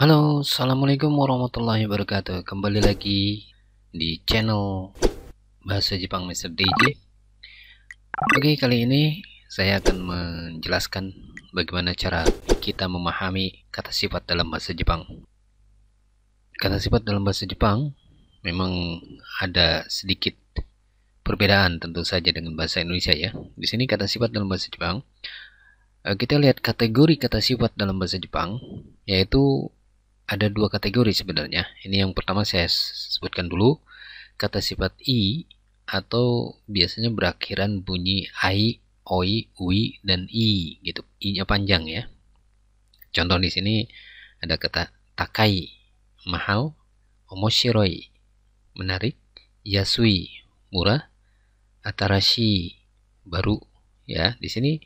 Halo, assalamualaikum warahmatullahi wabarakatuh. Kembali lagi di channel Bahasa Jepang Mr. DJ. Oke, kali ini saya akan menjelaskan bagaimana cara kita memahami kata sifat dalam bahasa Jepang. Kata sifat dalam bahasa Jepang memang ada sedikit perbedaan tentu saja dengan bahasa Indonesia ya. Di sini kata sifat dalam bahasa Jepang, kita lihat kategori kata sifat dalam bahasa Jepang, yaitu ada dua kategori sebenarnya. Ini yang pertama saya sebutkan dulu, kata sifat i atau biasanya berakhiran bunyi ai, oi, ui, dan i gitu. I-nya panjang ya. Contoh di sini ada kata takai, mahal, omoshiroi, menarik, yasui, murah, atarashi, baru ya. Di sini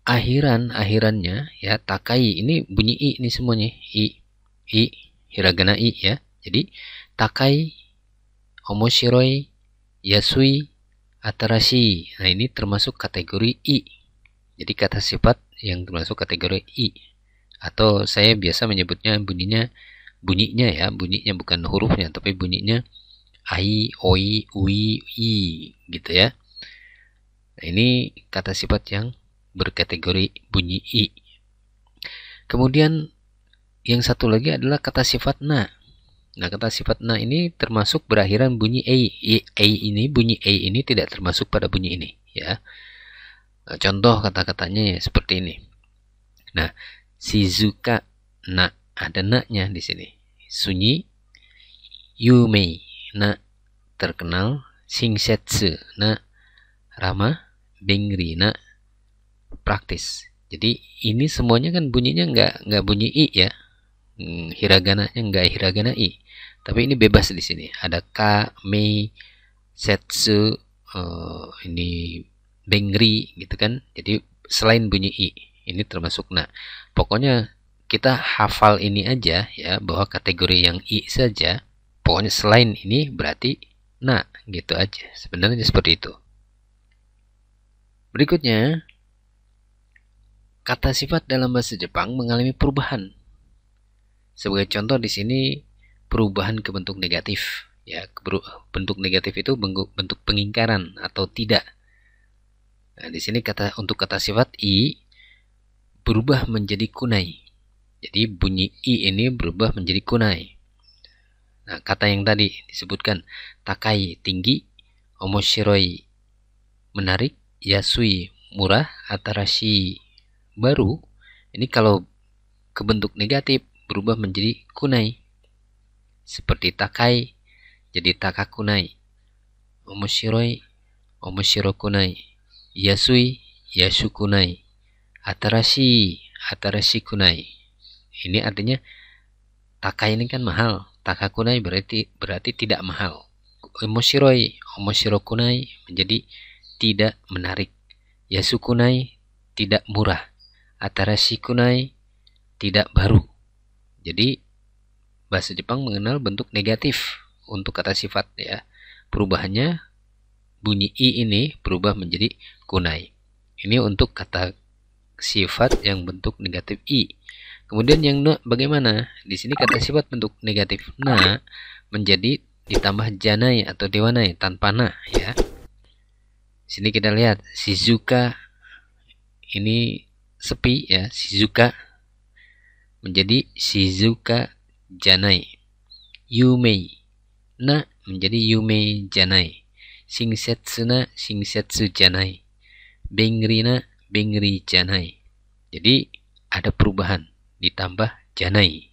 akhirannya ya, takai ini bunyi i ini semuanya, i hiragana i ya. Jadi takai, omoshiroi, yasui, atarashi. Nah, ini termasuk kategori i. Jadi kata sifat yang termasuk kategori i, atau saya biasa menyebutnya bunyinya ya, bunyinya bukan hurufnya tapi bunyinya ai, oi, ui, i gitu ya. Nah, ini kata sifat yang berkategori bunyi i. Kemudian yang satu lagi adalah kata sifat na. Nah, kata sifat na ini termasuk berakhiran bunyi ei. Bunyi ei ini tidak termasuk pada bunyi ini ya. Nah, contoh kata-katanya ya seperti ini. Nah, shizuka na, ada na-nya di sini. Sunyi, yumei na, terkenal, shinsetsu na, ramah, bengri na, praktis. Jadi ini semuanya kan bunyinya nggak bunyi i ya, hiragananya nggak hiragana i, tapi ini bebas di sini. Ada ka, mei, setsu, ini bengri gitu kan. Jadi selain bunyi i, ini termasuk na. Pokoknya kita hafal ini aja ya, bahwa kategori yang i saja. Pokoknya selain ini berarti na gitu aja. Sebenarnya seperti itu. Berikutnya, kata sifat dalam bahasa Jepang mengalami perubahan. Sebagai contoh di sini perubahan ke bentuk negatif. Ya, bentuk negatif itu bentuk pengingkaran atau tidak. Nah, di sini untuk kata sifat i berubah menjadi kunai. Jadi bunyi i ini berubah menjadi kunai. Nah, kata yang tadi disebutkan takai, tinggi, omoshiroi, menarik, yasui, murah, atarashi, baru. Ini kalau ke bentuk negatif berubah menjadi kunai. Seperti takai jadi takakunai, omoshiroi, omoshirokunai, yasui, yasukunai, atarashi, atarashikunai. Ini artinya takai ini kan mahal, takakunai berarti tidak mahal. Omoshiroi, omoshirokunai menjadi tidak menarik. Yasukunai tidak murah. Atarashikunai tidak baru. Jadi bahasa Jepang mengenal bentuk negatif untuk kata sifat ya. Perubahannya bunyi i ini berubah menjadi kunai. Ini untuk kata sifat yang bentuk negatif i. Kemudian yang na bagaimana? Di sini kata sifat bentuk negatif na menjadi ditambah janai atau dewanai tanpa na ya. Di sini kita lihat Shizuka ini sepi ya, Shizuka menjadi Shizuka janai. Yumei na menjadi Yumei janai. Shinsetsu na Shinsetsu janai. Bengri na Bengri janai. Jadi ada perubahan ditambah janai.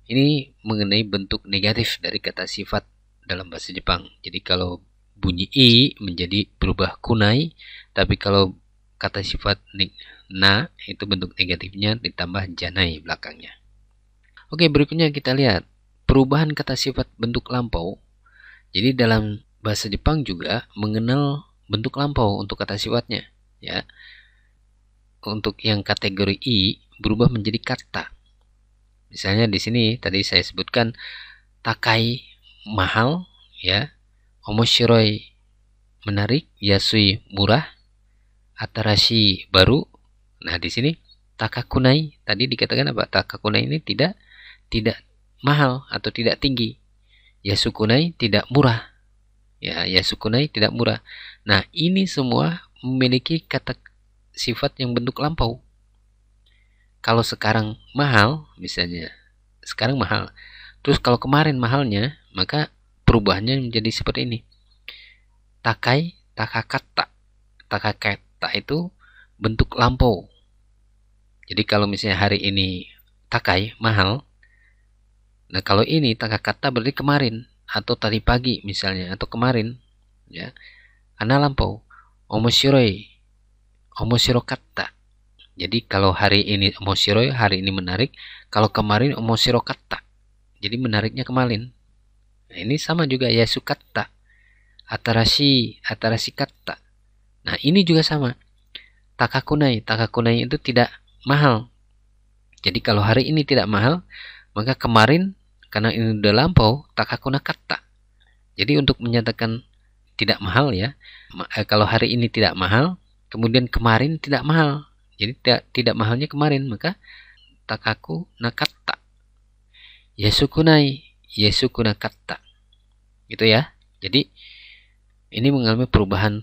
Ini mengenai bentuk negatif dari kata sifat dalam bahasa Jepang. Jadi kalau bunyi i menjadi berubah kunai, tapi kalau kata sifat na itu bentuk negatifnya ditambah janai belakangnya. Oke, berikutnya kita lihat perubahan kata sifat bentuk lampau. Jadi dalam bahasa Jepang juga mengenal bentuk lampau untuk kata sifatnya ya. Untuk yang kategori i berubah menjadi kata. Misalnya di sini tadi saya sebutkan takai mahal ya, omoshiroi menarik, yasui murah, atarashi baru. Nah, di sini Takakunai tadi dikatakan apa? Takakunai ini tidak mahal atau tidak tinggi. Yasukunai tidak murah. Ya, yasukunai tidak murah. Nah, ini semua memiliki kata sifat yang bentuk lampau. Kalau sekarang mahal, misalnya, sekarang mahal. Terus kalau kemarin mahalnya, maka perubahannya menjadi seperti ini. Takai, takakata. Takakata itu bentuk lampau. Jadi kalau misalnya hari ini takai, mahal. Nah, kalau ini takakata berarti kemarin atau tadi pagi misalnya atau kemarin, ya. Karena lampau. Omoshiroi, omoshirokata. Jadi kalau hari ini omoshiroi, hari ini menarik. Kalau kemarin omoshirokata, jadi menariknya kemarin. Nah, ini sama juga yasukata, atarashi kata. Nah, ini juga sama. Takakunai itu tidak mahal. Jadi kalau hari ini tidak mahal, maka kemarin karena ini udah lampau, takakuna kata. Jadi untuk menyatakan tidak mahal ya, kalau hari ini tidak mahal, kemudian kemarin tidak mahal. Jadi tidak mahalnya kemarin, maka takaku nakata. Yasukunai, yasukuna kata. Gitu ya. Jadi ini mengalami perubahan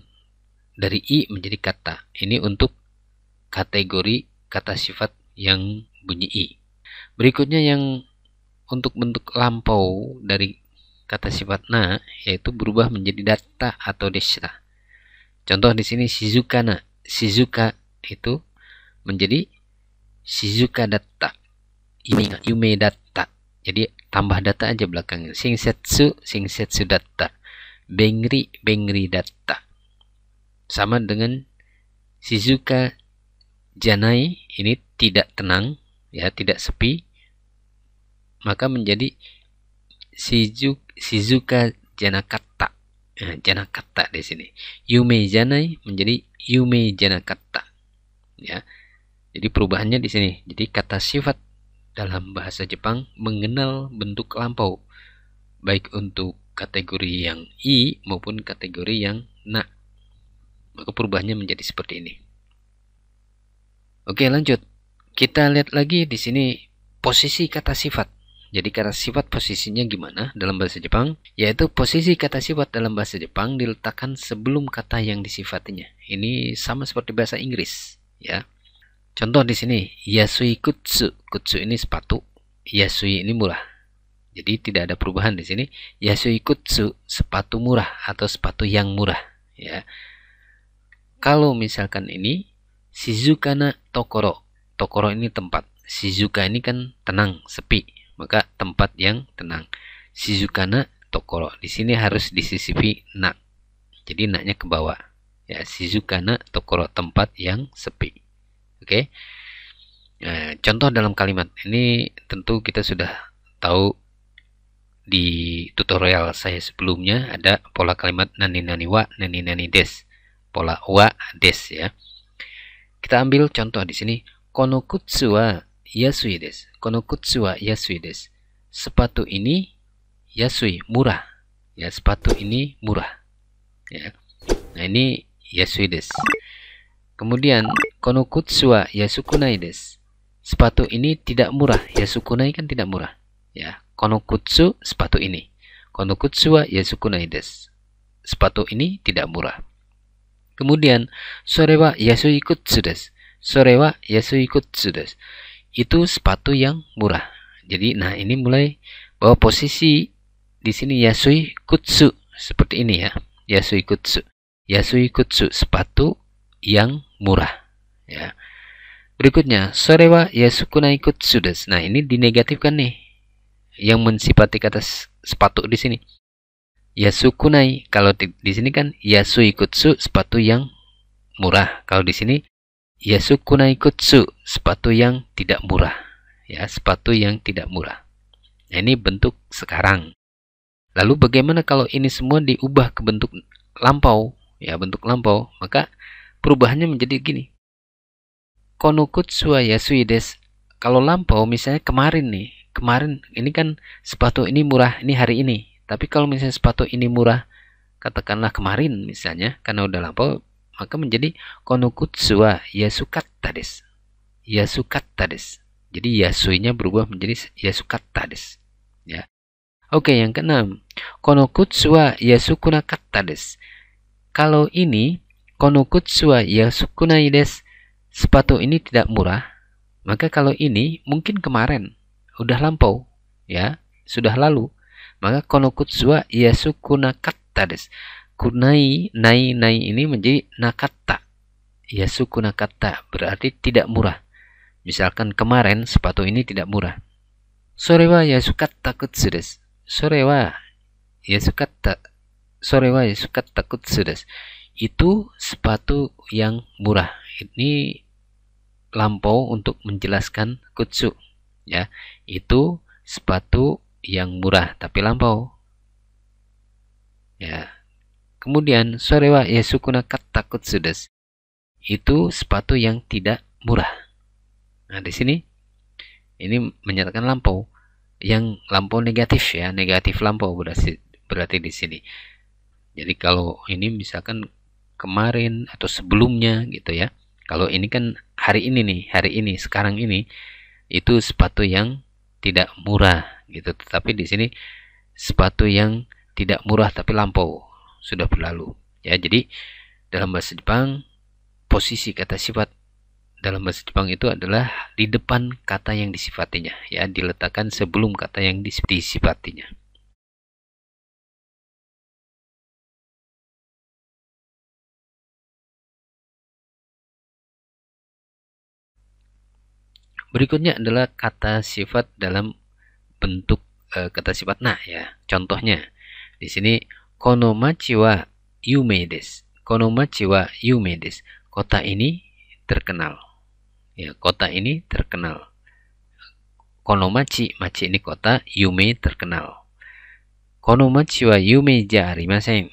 dari i menjadi kata. Ini untuk kategori kata sifat yang bunyi i. Berikutnya yang untuk bentuk lampau dari kata sifat na, yaitu berubah menjadi datta atau deshita. Contoh di sini shizukana. Shizuka itu menjadi shizuka datta. Yume datta. Jadi tambah data aja belakangnya. Shinsetsu datta. Bengri datta. Sama dengan shizuka janai, ini tidak tenang, ya, tidak sepi, maka menjadi shizuka janakata. Nah, janakata di sini. Yume janai menjadi yume janakata. Ya. Jadi perubahannya di sini. Jadi kata sifat dalam bahasa Jepang mengenal bentuk lampau, baik untuk kategori yang i maupun kategori yang na. Maka perubahannya menjadi seperti ini. Oke, lanjut. Kita lihat lagi di sini posisi kata sifat. Jadi kata sifat posisinya gimana dalam bahasa Jepang? Yaitu posisi kata sifat dalam bahasa Jepang diletakkan sebelum kata yang disifatinya. Ini sama seperti bahasa Inggris, ya. Contoh di sini, yasui kutsu. Kutsu ini sepatu, yasui ini murah. Jadi tidak ada perubahan di sini. Yasui kutsu, sepatu murah atau sepatu yang murah, ya. Kalau misalkan ini shizukana tokoro. Tokoro ini tempat. Shizuka ini kan tenang, sepi. Maka tempat yang tenang. Shizukana tokoro. Di sini harus disisipi na. Jadi na-nya ke bawah. Ya, shizukana tokoro, tempat yang sepi. Oke. Nah, contoh dalam kalimat ini tentu kita sudah tahu di tutorial saya sebelumnya ada pola kalimat nani nani wa, nani nani des. Pola wa des, ya. Kita ambil contoh di sini. Kono kutsu wa yasui desu. Kono kutsu wa yasui desu. Sepatu ini yasui, murah. Ya, sepatu ini murah. Ya. Nah, ini yasui desu. Kemudian kono kutsu wa yasukunai desu. Sepatu ini tidak murah. Yasukunai kan tidak murah. Ya, kono kutsu, sepatu ini. Kono kutsu wa yasukunai desu. Sepatu ini tidak murah. Kemudian sore wa yasui kutsu desu. Sore wa yasui kutsu desu. Itu sepatu yang murah. Jadi nah ini mulai bahwa posisi di sini yasui kutsu seperti ini ya. Yasui kutsu. Yasui kutsu, sepatu yang murah, ya. Berikutnya, sore wa yasukunai kutsu desu. Nah, ini dinegatifkan nih. Yang mensifati kata sepatu di sini. Yasukunai, kalau di sini kan yasui kutsu, sepatu yang murah. Kalau di sini yasukunai kutsu, sepatu yang tidak murah. Ya, sepatu yang tidak murah. Nah, ini bentuk sekarang. Lalu bagaimana kalau ini semua diubah ke bentuk lampau? Ya, bentuk lampau, maka perubahannya menjadi gini. Kono kutsu wa yasui desu. Kalau lampau misalnya kemarin nih. Kemarin ini kan sepatu ini murah, ini hari ini. Tapi kalau misalnya sepatu ini murah, katakanlah kemarin misalnya, karena udah lampau, maka menjadi kono kutsu wa yasukata desu. yasukatta desu. Jadi yasui-nya berubah menjadi yasukatta desu. Ya. Oke, yang keenam. Kono kutsu wa yasukunakatta desu. Kalau ini kono kutsu wa yasukunai desu. Sepatu ini tidak murah. Maka kalau ini mungkin kemarin udah lampau, ya, sudah lalu. Maka kono kutsu wa yasukunakatta desu. Kunai, nai ini menjadi nakatta. Yasukunakatta berarti tidak murah. Misalkan kemarin sepatu ini tidak murah. Sore wa yasukatta kutsu desu. Sore wa yasukatta kutsu desu. Itu sepatu yang murah. Ini lampau untuk menjelaskan kutsu, ya. Itu sepatu yang murah tapi lampau. Ya. Kemudian sore wa yasukunakatta kutsu desu. Itu sepatu yang tidak murah. Nah, di sini ini menyatakan lampau. Yang lampau negatif, ya, negatif lampau berarti di sini. Jadi kalau ini misalkan kemarin atau sebelumnya gitu ya. Kalau ini kan hari ini, sekarang ini, itu sepatu yang tidak murah gitu. Tetapi di sini sepatu yang tidak murah tapi lampau, sudah berlalu. Ya, jadi dalam bahasa Jepang posisi kata sifat dalam bahasa Jepang itu adalah di depan kata yang disifatinya, ya, diletakkan sebelum kata yang disifatinya. Berikutnya adalah kata sifat dalam bentuk kata sifat na, ya. Contohnya di sini kono machi wa yume desu. Kono machi wa yume desu. Kota ini terkenal. Ya, kota ini terkenal. Kono machi ini kota, yume terkenal. Kono machi wa yume ja arimasen.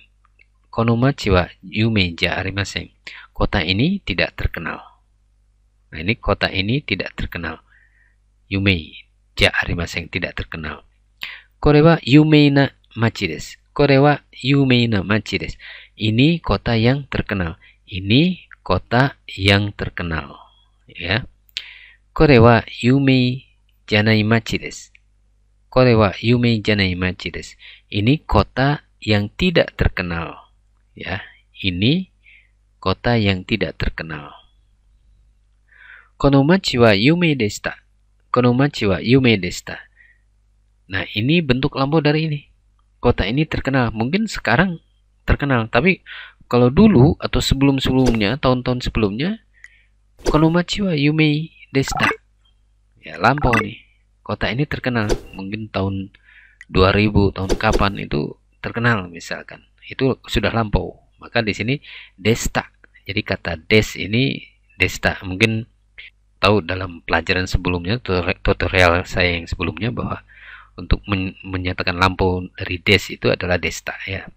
Kono machi wa yume ja arimasen. Kota ini tidak terkenal. Nah, ini kota ini tidak terkenal. Yume ja arimasen, tidak terkenal. Kore wa yumei na machi desu. Kore wa yumei na machi desu. Ini kota yang terkenal. Ini kota yang terkenal. Ya. Kore wa yumei janai machi desu. Kore wa yumei janai machi desu. Ini kota yang tidak terkenal. Ya. Ini kota yang tidak terkenal. Kono machi wa yumei deshita. Kono machi wa yumei deshita. Nah, ini bentuk lampau dari ini. Kota ini terkenal. Mungkin sekarang terkenal, tapi kalau dulu atau sebelum-sebelumnya, tahun-tahun sebelumnya, kono machi wa yumei deshita. Ya, lampau nih. Kota ini terkenal. Mungkin tahun 2000, tahun kapan itu terkenal misalkan. Itu sudah lampau. Maka di sini deshita. Jadi kata des ini deshita. Mungkin tahu dalam pelajaran sebelumnya, tutorial saya yang sebelumnya, bahwa untuk menyatakan lampau dari des itu adalah deshita, ya.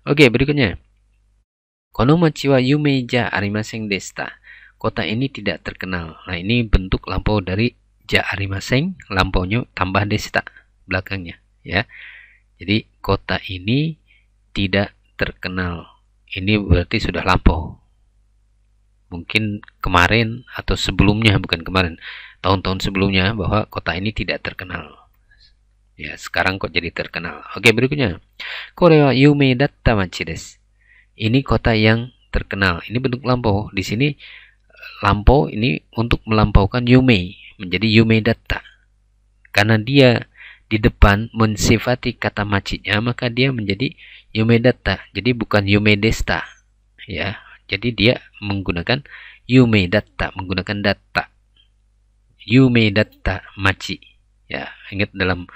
Oke, berikutnya. Kono machi wa yumei ja arimasen deshita. Kota ini tidak terkenal. Nah, ini bentuk lampau dari ja arimasen, lampaunya tambah deshita belakangnya, ya. Jadi kota ini tidak terkenal. Ini berarti sudah lampau. Mungkin kemarin atau sebelumnya, bukan kemarin, tahun-tahun sebelumnya, bahwa kota ini tidak terkenal. Ya, sekarang kok jadi terkenal. Oke, berikutnya. Kore wa yumei datta machi desu. Ini kota yang terkenal. Ini bentuk lampau. Di sini lampau ini untuk melampaukan yumei menjadi yumei datta. Karena dia di depan mensifati kata machinya, maka dia menjadi yumei datta. Jadi bukan yumei deshita. Ya. Jadi dia menggunakan yumei datta, menggunakan datta. Yumei datta machi. Ya, ingat dalam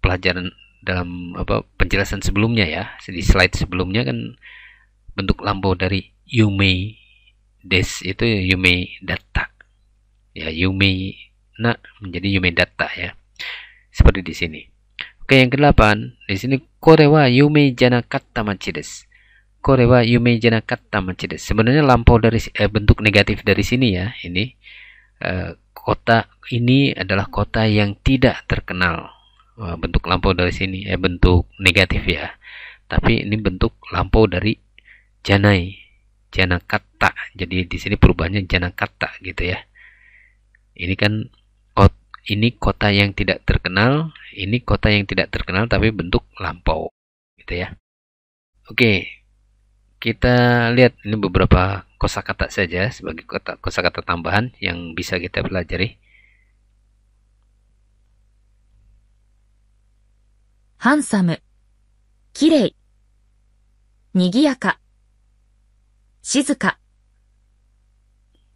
pelajaran, dalam penjelasan sebelumnya, ya, di slide sebelumnya kan bentuk lampau dari yumei des itu yumei datta. Ya, yumei na menjadi yumei datta, ya. Seperti di sini. Oke, yang ke-8, di sini kore wa yumei janakatta machi desu. Kore wa yumei janakatta machi desu. Sebenarnya lampau dari bentuk negatif dari sini, ya. Ini kota ini adalah kota yang tidak terkenal. Bentuk lampau dari sini bentuk negatif, ya. Tapi ini bentuk lampau dari janai. Janakata. Jadi di sini perubahannya Janakata gitu ya. Ini kan ini kota yang tidak terkenal, ini kota yang tidak terkenal tapi bentuk lampau gitu ya. Oke, kita lihat ini beberapa kosakata saja sebagai kosakata tambahan yang bisa kita pelajari. Handsome, kirei, nigiyaka, shizuka,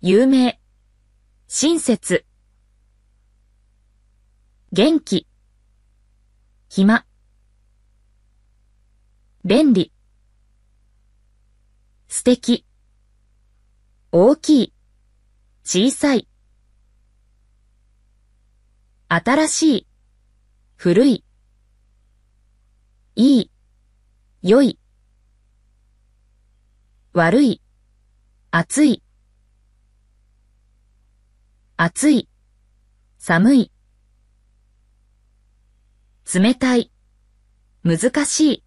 有名、親切、元気、暇、便利、素敵、大きい、小さい、新しい、古い、いい、良い、悪い、暑い、暑い、寒い、冷たい、難しい、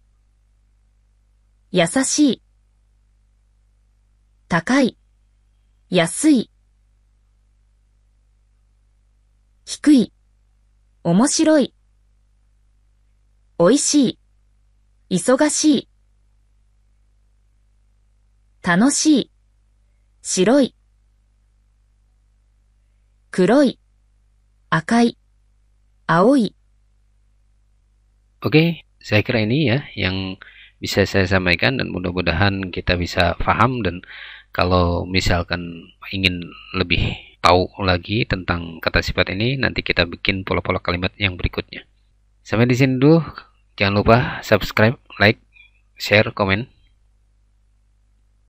優しい、高い、安い、低い、面白い、おいしい、忙しい、楽しい、白い、黒い、赤い、青い。Oke, saya kira ini ya yang bisa saya sampaikan dan mudah-mudahan kita bisa paham, dan kalau misalkan ingin lebih tahu lagi tentang kata sifat ini, nanti kita bikin pola-pola kalimat yang berikutnya. Sampai di sini dulu. Jangan lupa subscribe, like, share, komen.